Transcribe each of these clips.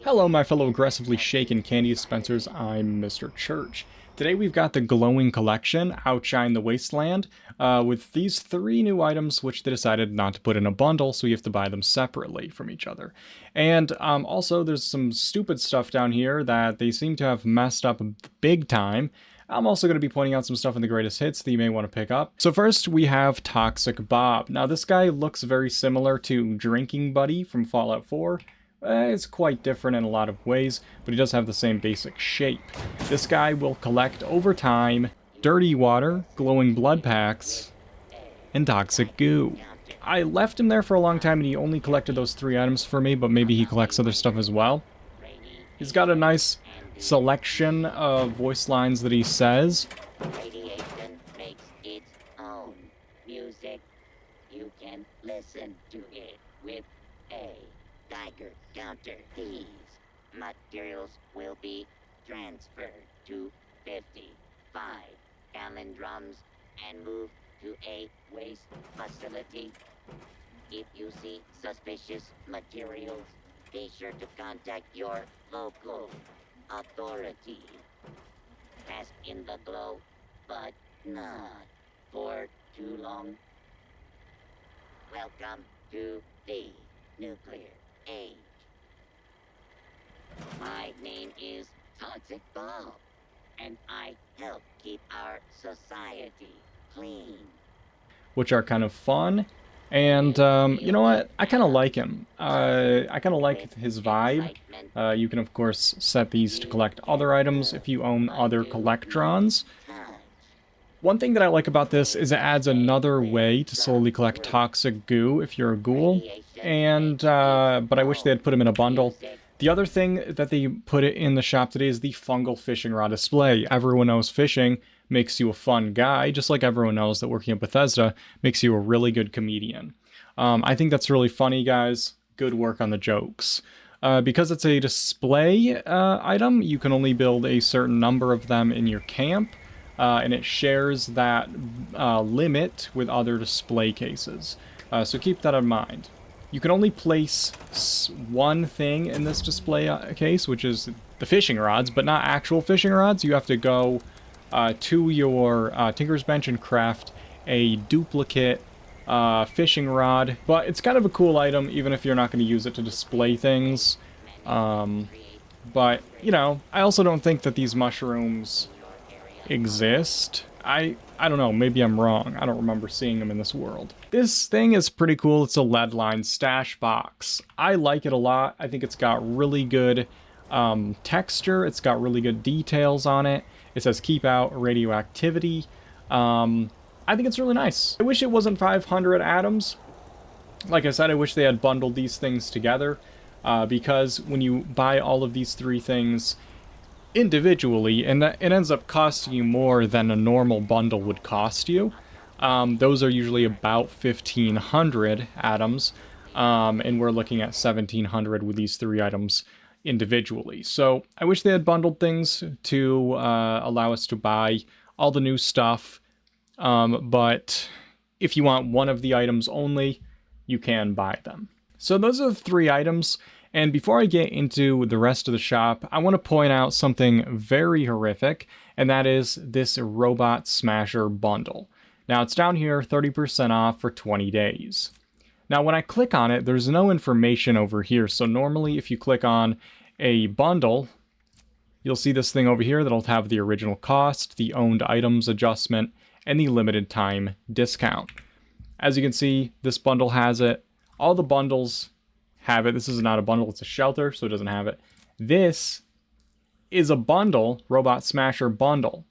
Hello, my fellow aggressively shaken candy dispensers. I'm Mr. Church. Today we've got the glowing collection, Outshine the Wasteland, with these three new items which they decided not to put in a bundle, so you have to buy them separately from each other. And also there's some stupid stuff down here that they seem to have messed up big time. I'm also going to be pointing out some stuff in the greatest hits that you may want to pick up. So first we have Toxic Bob. Now this guy looks very similar to Drinking Buddy from Fallout 4. It's quite different in a lot of ways, but he does have the same basic shape. This guy will collect over time dirty water, glowing blood packs, and toxic goo. I left him there for a long time and he only collected those three items for me, but maybe he collects other stuff as well. He's got a nice selection of voice lines that he says. Radiation makes its own music. You can listen to it with a Geiger counter. These materials will be transferred to 55-gallon drums and moved to a waste facility. If you see suspicious materials, be sure to contact your local authority. Bask in the glow, but not for too long. Welcome to the nuclear age. My name is Toxic Bob, and I help keep our society clean. Which are kind of fun. And, you know what? I kind of like him. I kind of like his vibe. You can, of course, set these to collect other items if you own other collectrons. One thing that I like about this is it adds another way to slowly collect toxic goo if you're a ghoul. And, but I wish they had put him in a bundle. The other thing that they put it in the shop today is the Fungal Fishing Rod Display. Everyone knows fishing makes you a fun guy, just like everyone knows that working at Bethesda makes you a really good comedian. I think that's really funny, guys. Good work on the jokes. Because it's a display item, you can only build a certain number of them in your camp, and it shares that limit with other display cases. So keep that in mind. You can only place one thing in this display case, which is the fishing rods, but not actual fishing rods. You have to go to your Tinker's Bench and craft a duplicate fishing rod. But it's kind of a cool item, even if you're not going to use it to display things. But, you know, I also don't think that these mushrooms exist. I don't know, maybe I'm wrong. I don't remember seeing them in this world. This thing is pretty cool. It's a lead-lined stash box. I like it a lot. I think it's got really good texture. It's got really good details on it. It says keep out radioactivity. I think it's really nice. I wish it wasn't 500 atoms. Like I said, I wish they had bundled these things together because when you buy all of these three things individually, and it ends up costing you more than a normal bundle would cost you. Those are usually about 1,500 atoms, and we're looking at 1,700 with these three items individually. So I wish they had bundled things to allow us to buy all the new stuff, but if you want one of the items only, you can buy them. So those are the three items. And before I get into the rest of the shop, I want to point out something very horrific, and that is this Robot Smasher bundle. Now, it's down here, 30% off for 20 days. Now, when I click on it, there's no information over here. So normally, if you click on a bundle, you'll see this thing over here that'll have the original cost, the owned items adjustment, and the limited time discount. As you can see, this bundle has it. All the bundles have it. This is not a bundle, it's a shelter, so it doesn't have it. This is a bundle, Robot Smasher bundle.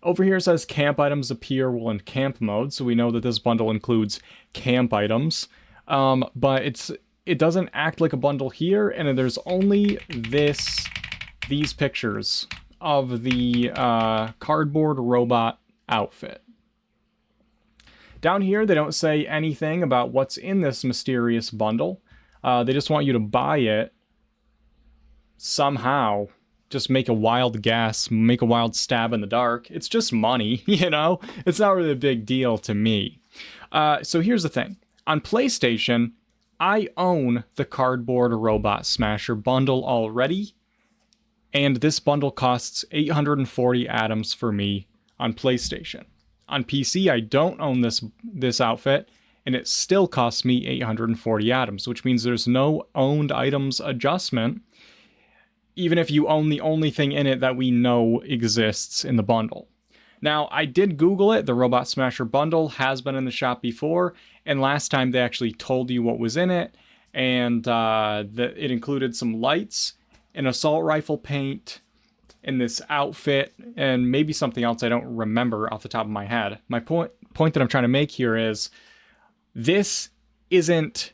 Over here it says camp items appear while in camp mode, so we know that this bundle includes camp items. But it doesn't act like a bundle here, and there's only these pictures of the cardboard robot outfit. Down here they don't say anything about what's in this mysterious bundle. They just want you to buy it somehow. Just make a wild guess, make a wild stab in the dark. It's just money, you know? It's not really a big deal to me. So here's the thing. On PlayStation, I own the Cardboard Robot Smasher bundle already, and this bundle costs 840 atoms for me on PlayStation. On PC, I don't own this outfit, and it still costs me 840 atoms, which means there's no owned items adjustment, even if you own the only thing in it that we know exists in the bundle. Now, I did Google it. The Robot Smasher bundle has been in the shop before, and last time they actually told you what was in it, and it included some lights, an assault rifle paint, in this outfit, and maybe something else I don't remember off the top of my head. My point that I'm trying to make here is, this isn't...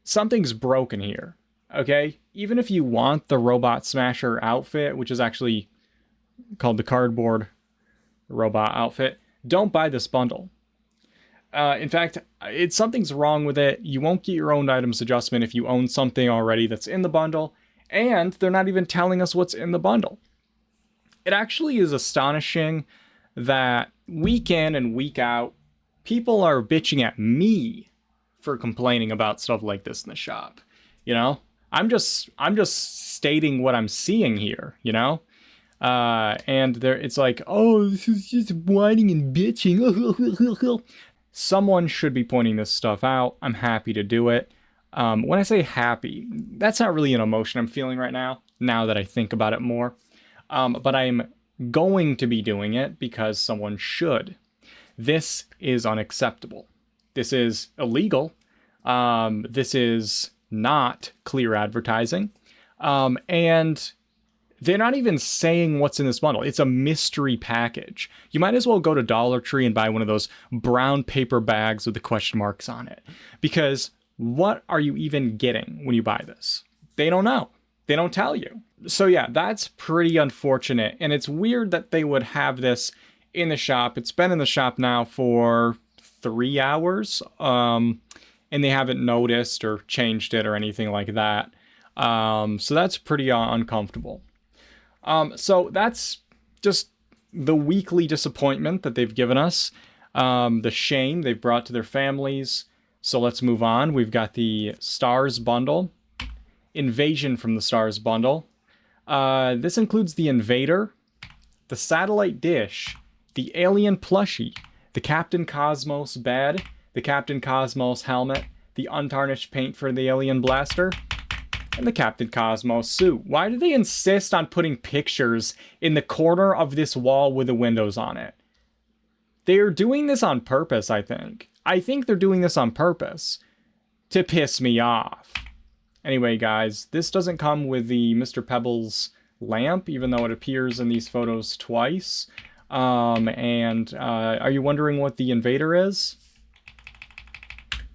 something's broken here, okay? Even if you want the Robot Smasher outfit, which is actually called the Cardboard Robot outfit, don't buy this bundle. In fact, something's wrong with it. You won't get your own items adjustment if you own something already that's in the bundle, and they're not even telling us what's in the bundle. It actually is astonishing that week in and week out, people are bitching at me for complaining about stuff like this in the shop. You know, I'm just stating what I'm seeing here, you know? And it's like, oh, this is just whining and bitching. Someone should be pointing this stuff out. I'm happy to do it. When I say happy, that's not really an emotion I'm feeling right now that I think about it more. But I'm going to be doing it because someone should. This is unacceptable. This is illegal. This is not clear advertising. And they're not even saying what's in this bundle. It's a mystery package. You might as well go to Dollar Tree and buy one of those brown paper bags with the question marks on it. Because what are you even getting when you buy this? They don't know. They don't tell you. So yeah, that's pretty unfortunate. And it's weird that they would have this in the shop. It's been in the shop now for 3 hours. And they haven't noticed or changed it or anything like that. So that's pretty uncomfortable. So that's just the weekly disappointment that they've given us. The shame they've brought to their families. So let's move on. We've got the Stars bundle. Invasion from the Stars bundle. This includes the Invader, the Satellite Dish, the Alien Plushie, the Captain Cosmos bed, the Captain Cosmos helmet, the untarnished paint for the Alien Blaster, and the Captain Cosmos suit. Why do they insist on putting pictures in the corner of this wall with the windows on it? They're doing this on purpose, I think. I think they're doing this on purpose to piss me off. Anyway, guys, this doesn't come with the Mr. Pebbles lamp, even though it appears in these photos twice. Are you wondering what the Invader is?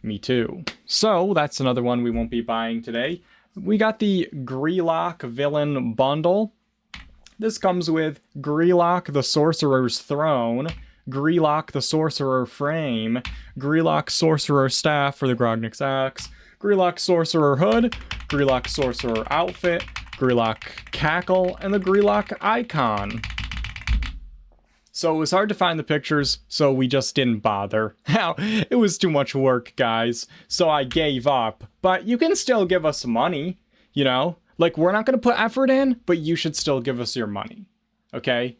Me too. So, that's another one we won't be buying today. We got the Grelok Villain Bundle. This comes with Grelok the Sorcerer's Throne, Grelok the Sorcerer Frame, Grelok Sorcerer Staff for the Grognix Axe, Grelok Sorcerer Hood, Grelok Sorcerer Outfit, Grelok Cackle, and the Grelok Icon. So it was hard to find the pictures, so we just didn't bother. It was too much work, guys, so I gave up. But you can still give us money, you know? Like, we're not going to put effort in, but you should still give us your money, okay?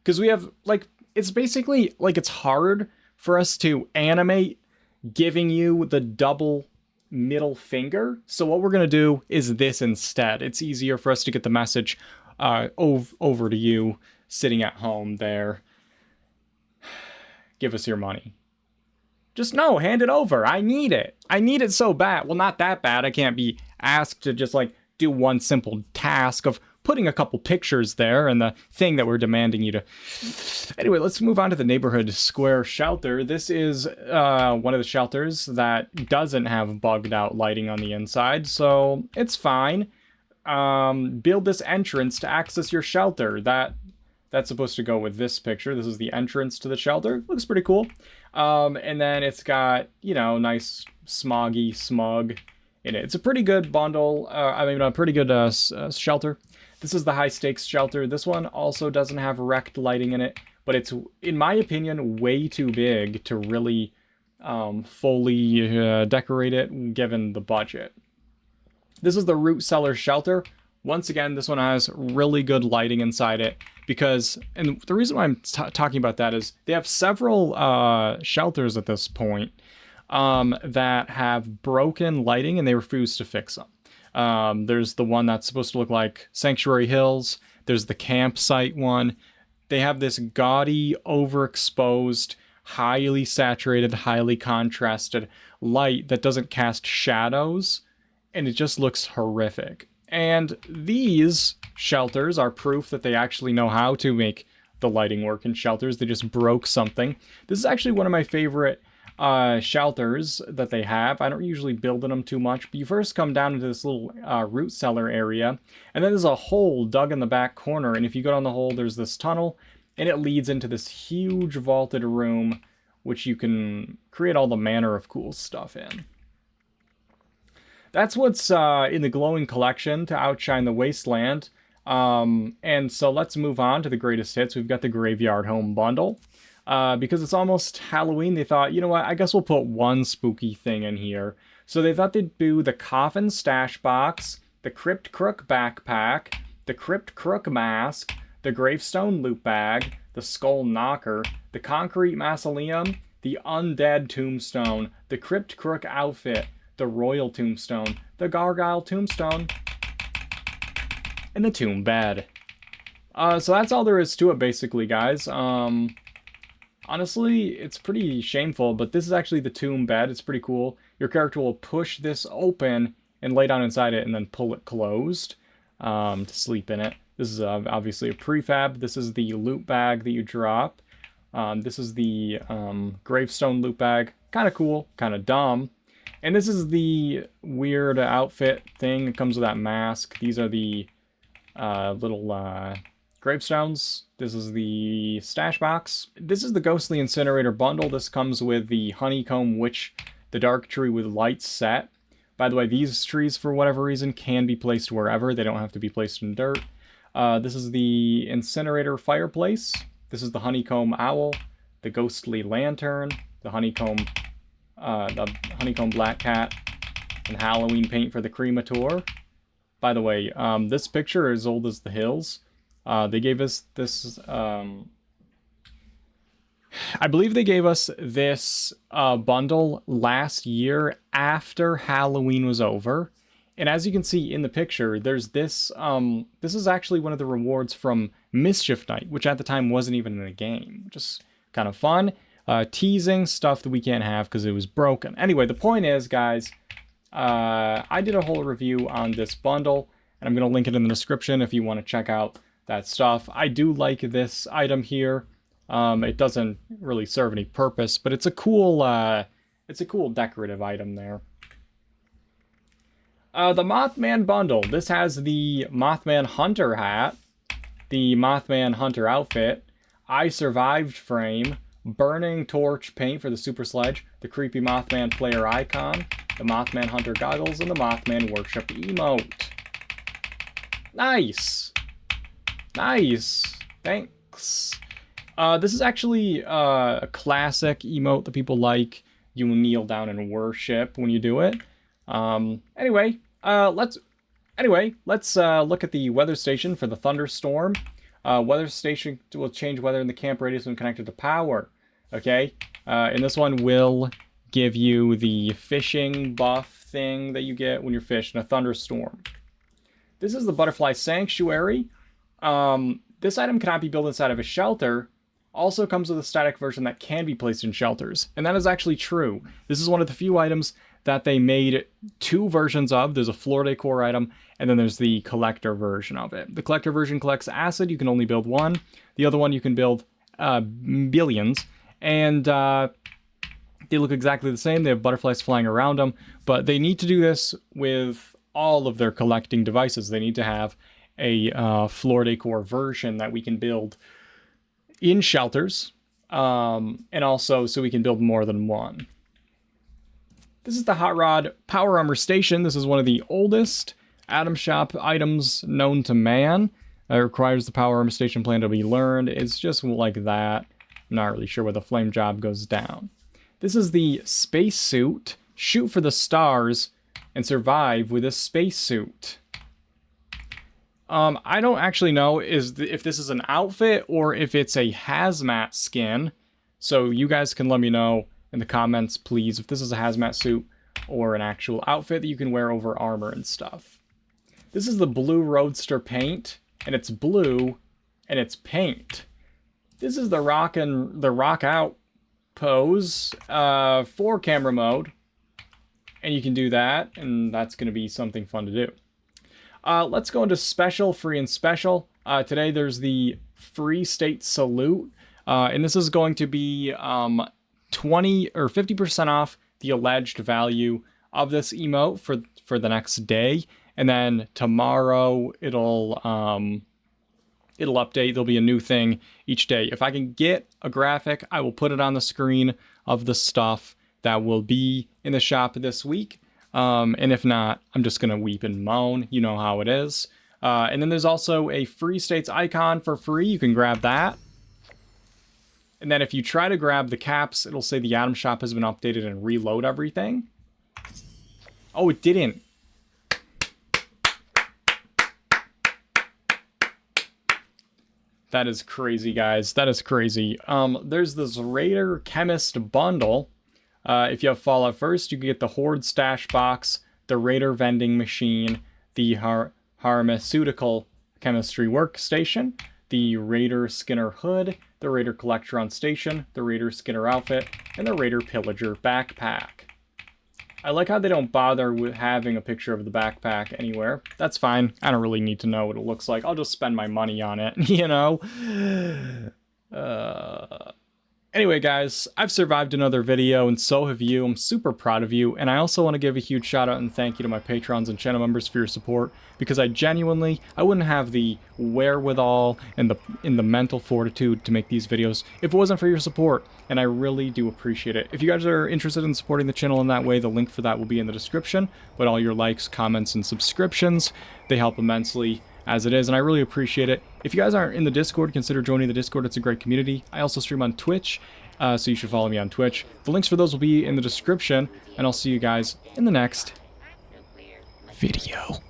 Because we have, like, it's basically, like, it's hard for us to animate giving you the double middle finger. So what we're going to do is this instead. It's easier for us to get the message over to you sitting at home there. Give us your money. Just no, hand it over. I need it. I need it so bad. Well, not that bad. I can't be asked to just like do one simple task of putting a couple pictures there and the thing that we're demanding you to. Anyway, let's move on to the neighborhood square shelter. This is one of the shelters that doesn't have bugged out lighting on the inside, so it's fine. Build this entrance to access your shelter. That's supposed to go with this picture. This is the entrance to the shelter. Looks pretty cool. And then it's got, you know, nice smoggy smug in it. It's a pretty good bundle. A pretty good shelter. This is the high stakes shelter. This one also doesn't have wrecked lighting in it, but it's, in my opinion, way too big to really fully decorate it given the budget. This is the root cellar shelter. Once again, this one has really good lighting inside it because, and the reason why I'm talking about that is they have several shelters at this point that have broken lighting and they refuse to fix them. There's the one that's supposed to look like Sanctuary Hills. There's the campsite one. They have this gaudy, overexposed, highly saturated, highly contrasted light that doesn't cast shadows, and it just looks horrific. And these shelters are proof that they actually know how to make the lighting work in shelters. They just broke something. This is actually one of my favorite shelters that they have. I don't usually build in them too much, but you first come down into this little root cellar area, and then there's a hole dug in the back corner, and if you go down the hole, there's this tunnel, and it leads into this huge vaulted room, which you can create all the manner of cool stuff in. That's what's in the glowing collection to outshine the wasteland. And so let's move on to the greatest hits. We've got the Graveyard Home Bundle. Because it's almost Halloween, they thought, you know what, I guess we'll put one spooky thing in here. So they thought they'd do the Coffin Stash Box, the Crypt Crook Backpack, the Crypt Crook Mask, the Gravestone Loot Bag, the Skull Knocker, the Concrete Mausoleum, the Undead Tombstone, the Crypt Crook Outfit, the Royal Tombstone, the Gargoyle Tombstone, and the Tomb Bed. So that's all there is to it, basically, guys. Honestly, it's pretty shameful, but this is actually the tomb bed. It's pretty cool. Your character will push this open and lay down inside it and then pull it closed to sleep in it. This is obviously a prefab. This is the loot bag that you drop. This is the gravestone loot bag. Kind of cool, kind of dumb. And this is the weird outfit thing. It comes with that mask. These are the little gravestones. This is the stash box. This is the Ghostly Incinerator bundle. This comes with the Honeycomb Witch, the Dark Tree with lights set. By the way, these trees, for whatever reason, can be placed wherever. They don't have to be placed in dirt. This is the Incinerator Fireplace. This is the Honeycomb Owl, the Ghostly Lantern, the Honeycomb Black Cat, and Halloween paint for the Cremator. By the way, this picture is as old as the hills. They gave us this, I believe they gave us this bundle last year after Halloween was over. And as you can see in the picture, there's this, this is actually one of the rewards from Mischief Night, which at the time wasn't even in the game. Just kind of fun. Teasing stuff that we can't have because it was broken. Anyway, the point is, guys, I did a whole review on this bundle, and I'm going to link it in the description if you want to check out that stuff. I do like this item here. It doesn't really serve any purpose, but it's a cool decorative item there. The Mothman bundle. This has the Mothman Hunter hat, the Mothman Hunter outfit, I Survived frame, burning torch paint for the super sledge, the creepy Mothman player icon, the Mothman Hunter goggles, and the Mothman worship emote. Nice. Nice. Thanks. This is actually a classic emote that people like. You kneel down and worship when you do it. Anyway, let's look at the weather station for the thunderstorm. Weather station will change weather in the camp radius when connected to power. Okay, and this one will give you the fishing buff thing that you get when you're fishing a thunderstorm. This is the Butterfly Sanctuary. This item cannot be built inside of a shelter. Also comes with a static version that can be placed in shelters. And that is actually true. This is one of the few items that they made two versions of. There's a floor decor item, and then there's the collector version of it. The collector version collects acid. You can only build one. The other one you can build billions. And they look exactly the same. They have butterflies flying around them. But they need to do this with all of their collecting devices. They need to have a floor decor version that we can build in shelters, and also so we can build more than one. This is the Hot Rod Power Armor Station. This is one of the oldest Atom Shop items known to man. It requires the Power Armor Station plan to be learned. It's just like that. I'm not really sure where the flame job goes down. This is the spacesuit. Shoot for the stars and survive with a spacesuit. I don't actually know if this is an outfit or if it's a hazmat skin. So you guys can let me know in the comments, please, if this is a hazmat suit or an actual outfit that you can wear over armor and stuff. This is the blue Roadster paint, and it's blue, and it's paint. This is the rock out pose for camera mode, and you can do that, and that's going to be something fun to do. Let's go into special, free, and special. Today there's the free state salute, and this is going to be 20 or 50% off the alleged value of this emote for the next day, and then tomorrow it'll update. There'll be a new thing each day. If I can get a graphic, I will put it on the screen of the stuff that will be in the shop this week. And if not, I'm just going to weep and moan. You know how it is. And then there's also a free states icon for free. You can grab that. And then if you try to grab the caps, it'll say the item shop has been updated and reload everything. Oh, it didn't. That is crazy, guys. That is crazy. There's this Raider Chemist bundle. If you have Fallout First, you can get the Horde stash box, the Raider vending machine, the pharmaceutical chemistry workstation, the Raider Skinner hood, the Raider Collectron station, the Raider Skinner outfit, and the Raider Pillager backpack. I like how they don't bother with having a picture of the backpack anywhere. That's fine. I don't really need to know what it looks like. I'll just spend my money on it, you know? Anyway, guys, I've survived another video, and so have you. I'm super proud of you, and I also want to give a huge shout out and thank you to my patrons and channel members for your support, because I wouldn't have the wherewithal and the mental fortitude to make these videos if it wasn't for your support, and I really do appreciate it. If you guys are interested in supporting the channel in that way, the link for that will be in the description, but all your likes, comments, and subscriptions, they help immensely as it is, and I really appreciate it. If you guys aren't in the Discord, consider joining the Discord. It's a great community. I also stream on Twitch, so you should follow me on Twitch. The links for those will be in the description, and I'll see you guys in the next video.